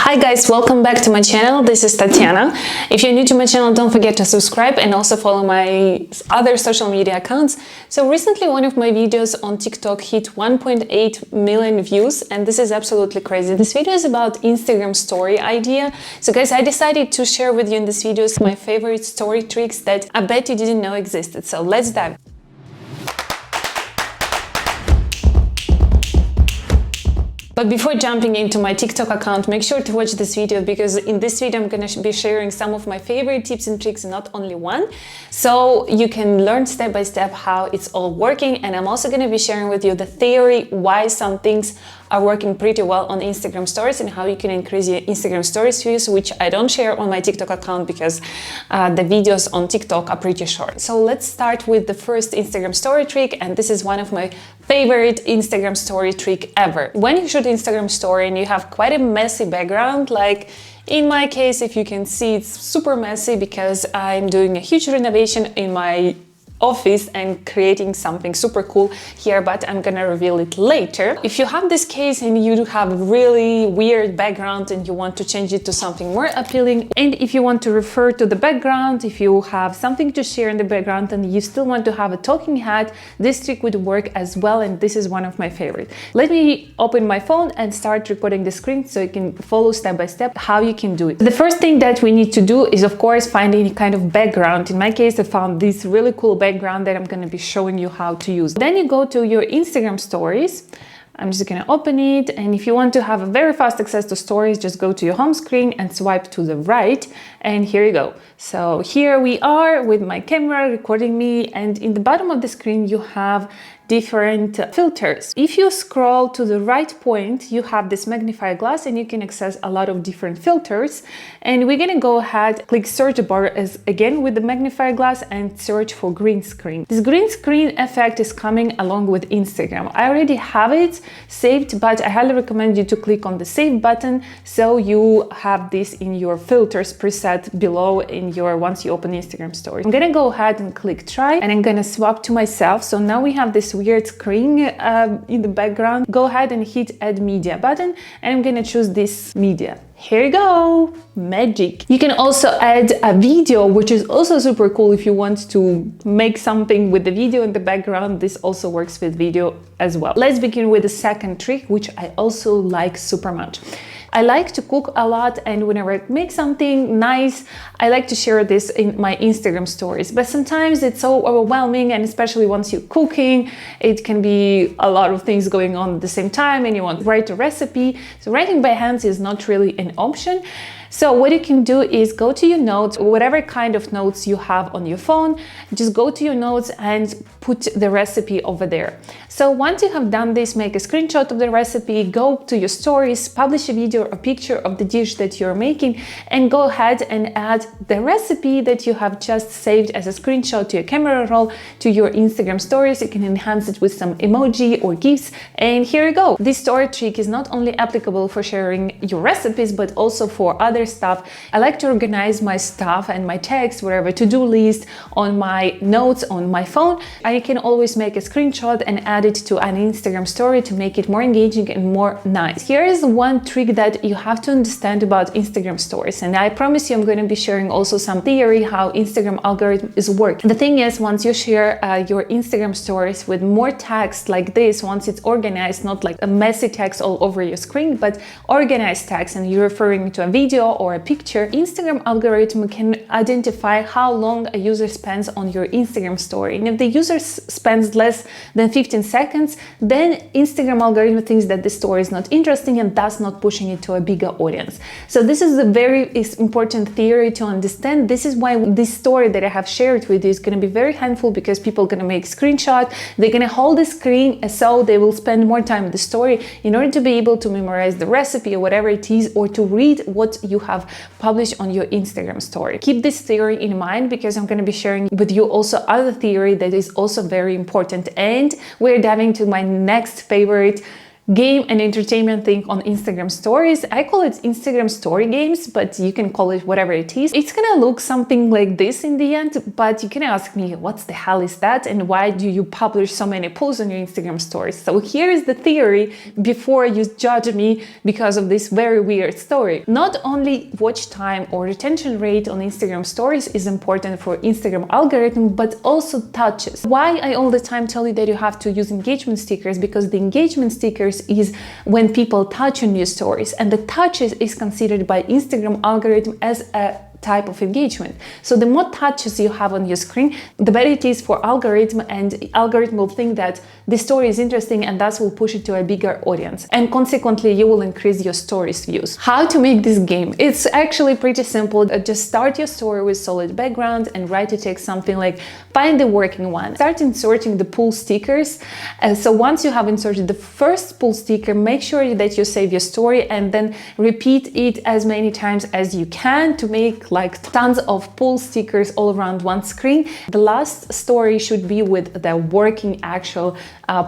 Hi guys, welcome back to my channel. This is Tatiana. If you're new to my channel, don't forget to subscribe and also follow my other social media accounts. So recently one of my videos on TikTok hit 1.8 million views, and this is absolutely crazy. This video is about Instagram story idea. So guys, I decided to share with you in this video my favorite story tricks that I bet you didn't know existed. So let's dive. But before jumping into my TikTok account, make sure to watch this video, because in this video I'm going to be sharing some of my favorite tips and tricks, not only one, so you can learn step by step how it's all working. And I'm also going to be sharing with you the theory why some things are working pretty well on Instagram stories and how you can increase your Instagram stories views, which I don't share on my TikTok account because the videos on TikTok are pretty short. So let's start with the first Instagram story trick, and this is one of my favorite Instagram story trick ever. When you shoot Instagram story and you have quite a messy background, like in my case, if you can see, it's super messy because I'm doing a huge renovation in my office and creating something super cool here, but I'm gonna reveal it later. If you have this case and you have a really weird background and you want to change it to something more appealing, and if you want to refer to the background, if you have something to share in the background and you still want to have a talking head, this trick would work as well, and this is one of my favorite. Let me open my phone and start recording the screen so you can follow step by step how you can do it. The first thing that we need to do is, of course, find any kind of background. In my case, I found this really cool background that I'm going to be showing you how to use. Then you go to your Instagram stories. I'm just going to open it, and if you want to have a very fast access to stories, just go to your home screen and swipe to the right, and here you go. So here we are with my camera recording me, and in the bottom of the screen you have different filters. If you scroll to the right point, you have this magnifying glass and you can access a lot of different filters. And we're gonna go ahead, click search bar as again with the magnifying glass and search for green screen. This green screen effect is coming along with Instagram. I already have it saved, but I highly recommend you to click on the save button so you have this in your filters preset below in your once you open Instagram story. I'm gonna go ahead and click try, and I'm gonna swap to myself. So now we have this weird screen in the background. Go ahead and hit add media button, and I'm gonna choose this media. Here you go, magic. You can also add a video, which is also super cool if you want to make something with the video in the background. This also works with video as well. Let's begin with the second trick, which I also like super much. I like to cook a lot, and whenever I make something nice, I like to share this in my Instagram stories. But sometimes it's so overwhelming, and especially once you're cooking, it can be a lot of things going on at the same time and you want to write a recipe. So writing by hand is not really an option. So what you can do is go to your notes, whatever kind of notes you have on your phone, just go to your notes and put the recipe over there. So once you have done this, make a screenshot of the recipe, go to your stories, publish a video or picture of the dish that you're making, and go ahead and add the recipe that you have just saved as a screenshot to your camera roll to your Instagram stories. You can enhance it with some emoji or GIFs, and here you go. This story trick is not only applicable for sharing your recipes, but also for other stuff. I like to organize my stuff and my text, whatever to-do list on my notes on my phone. I can always make a screenshot and add it to an Instagram story to make it more engaging and more nice. Here is one trick that you have to understand about Instagram stories, and I promise you I'm going to be sharing also some theory how Instagram algorithm is working. The thing is, once you share your Instagram stories with more text like this, once it's organized, not like a messy text all over your screen, but organized text, and you're referring to a video or a picture, Instagram algorithm can identify how long a user spends on your Instagram story. And if the user spends less than 15 seconds, then Instagram algorithm thinks that the story is not interesting and thus not pushing it to a bigger audience. So this is a very important theory to understand. This is why this story that I have shared with you is going to be very handful, because people are going to make screenshot, they're going to hold the screen, so they will spend more time in the story in order to be able to memorize the recipe or whatever it is, or to read what you have published on your Instagram story. Keep this theory in mind, because I'm going to be sharing with you also other theory that is also very important. And we're diving to my next favorite game and entertainment thing on Instagram stories. I call it Instagram story games, but you can call it whatever it is. It's gonna look something like this in the end, but you can ask me, what the hell is that? And why do you publish so many posts on your Instagram stories? So here is the theory before you judge me because of this very weird story. Not only watch time or retention rate on Instagram stories is important for Instagram algorithm, but also touches. Why I all the time tell you that you have to use engagement stickers? Because the engagement stickers is when people touch on your stories, and the touches is considered by Instagram algorithm as a type of engagement. So the more touches you have on your screen, the better it is for algorithm, and algorithm will think that the story is interesting and thus will push it to a bigger audience, and consequently you will increase your stories views. How to make this game? It's actually pretty simple. Just start your story with solid background and write a text something like find the working one. Start inserting the pull stickers. So once you have inserted the first pull sticker, make sure that you save your story and then repeat it as many times as you can to make like tons of pull stickers all around one screen. The last story should be with the working actual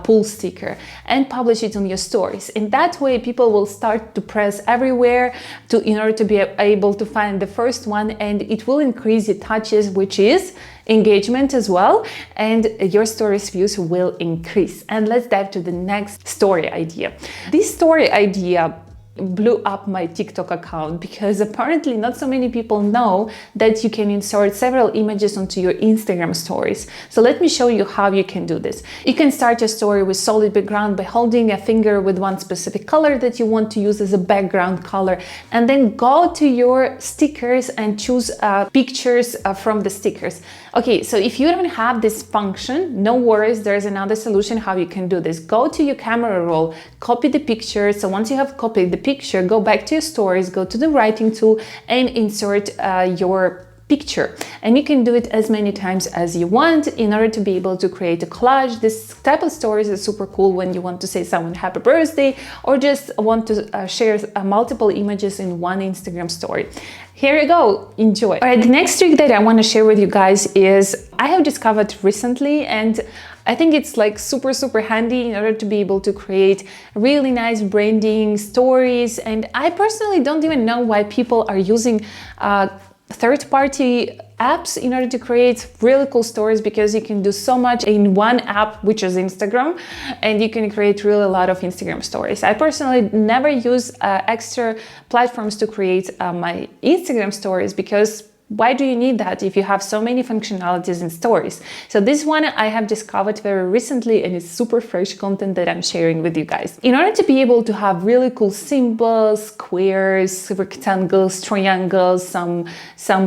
pull sticker, and publish it on your stories. In that way, people will start to press everywhere in order to be able to find the first one, and it will increase your touches, which is engagement as well, and your stories views will increase. And let's dive to the next story idea. This story idea blew up my TikTok account because apparently not so many people know that you can insert several images onto your Instagram stories. So let me show you how you can do this. You can start your story with solid background by holding a finger with one specific color that you want to use as a background color, and then go to your stickers and choose pictures from the stickers. Okay, so if you don't have this function, no worries, there's another solution how you can do this. Go to your camera roll, copy the picture. So once you have copied the picture, go back to your stories, go to the writing tool and insert your picture. And you can do it as many times as you want in order to be able to create a collage. This type of stories is super cool when you want to say someone happy birthday or just want to share multiple images in one Instagram story. Here you go, enjoy. All right, the next trick that I want to share with you guys is I have discovered recently, and I think it's like super handy in order to be able to create really nice branding stories. And I personally don't even know why people are using third-party apps in order to create really cool stories, because you can do so much in one app, which is Instagram, and you can create really a lot of Instagram stories. I personally never use extra platforms to create my Instagram stories, because why do you need that if you have so many functionalities in stories? So this one I have discovered very recently, and it's super fresh content that I'm sharing with you guys. In order to be able to have really cool symbols, squares, rectangles, triangles, some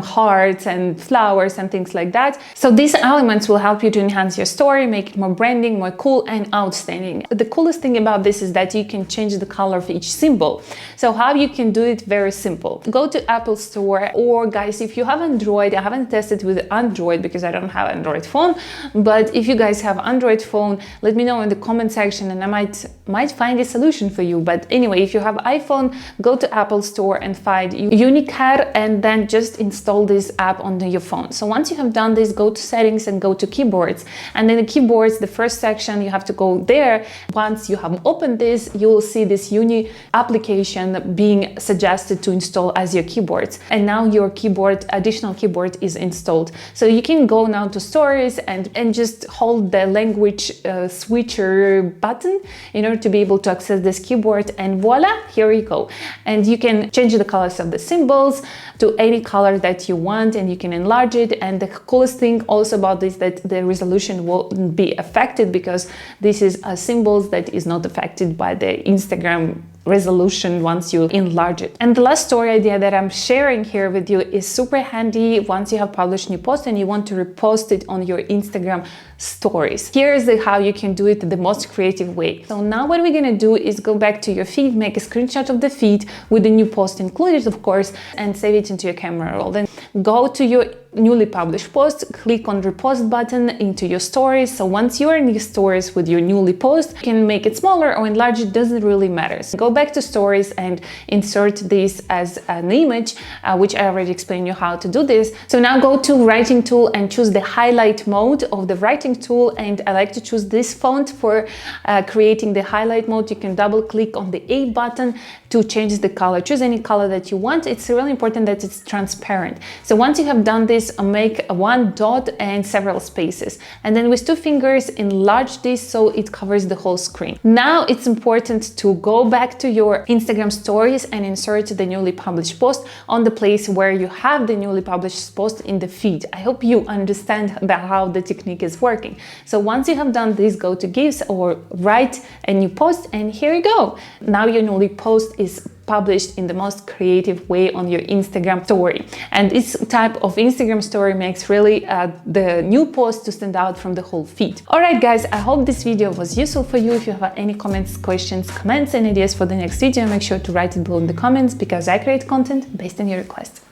hearts and flowers and things like that. So these elements will help you to enhance your story, make it more branding, more cool and outstanding. The coolest thing about this is that you can change the color of each symbol. So how you can do it? Very simple. Go to Apple Store, or guys, if you have Android, I haven't tested with Android because I don't have Android phone, but if you guys have Android phone, let me know in the comment section and I might find a solution for you. But anyway, if you have iPhone, go to Apple Store and find Unicare and then just install this app on your phone. So once you have done this, go to settings and go to keyboards, and then the keyboards, the first section, you have to go there. Once you have opened this, you will see this Uni application being suggested to install as your keyboards, and now your additional keyboard is installed. So you can go now to stories and just hold the language switcher button in order to be able to access this keyboard, and voila, here you go. And you can change the colors of the symbols to any color that you want, and you can enlarge it. And the coolest thing also about this, that the resolution won't be affected, because this is symbols that is not affected by the Instagram resolution once you enlarge it. And the last story idea that I'm sharing here with you is super handy once you have published new post and you want to repost it on your Instagram stories. Here is how you can do it the most creative way. So now what we're gonna do is go back to your feed, make a screenshot of the feed with the new post included, of course, and save it into your camera roll. Then go to your newly published post, click on repost button into your stories. So once you are in your stories with your newly post, you can make it smaller or enlarge it, doesn't really matter. So go back to stories and insert this as an image, which I already explained you how to do this. So now go to writing tool and choose the highlight mode of the writing tool. And I like to choose this font for creating the highlight mode. You can double click on the A button to change the color. Choose any color that you want. It's really important that it's transparent. So once you have done this, make one dot and several spaces. And then with two fingers, enlarge this so it covers the whole screen. Now it's important to go back to your Instagram stories and insert the newly published post on the place where you have the newly published post in the feed. I hope you understand how the technique is working. So once you have done this, go to GIFs or write a new post, and here you go. Now your newly post is published in the most creative way on your Instagram story. And this type of Instagram story makes really the new post to stand out from the whole feed. All right, guys, I hope this video was useful for you. If you have any comments, questions, comments, and ideas for the next video, make sure to write it below in the comments because I create content based on your requests.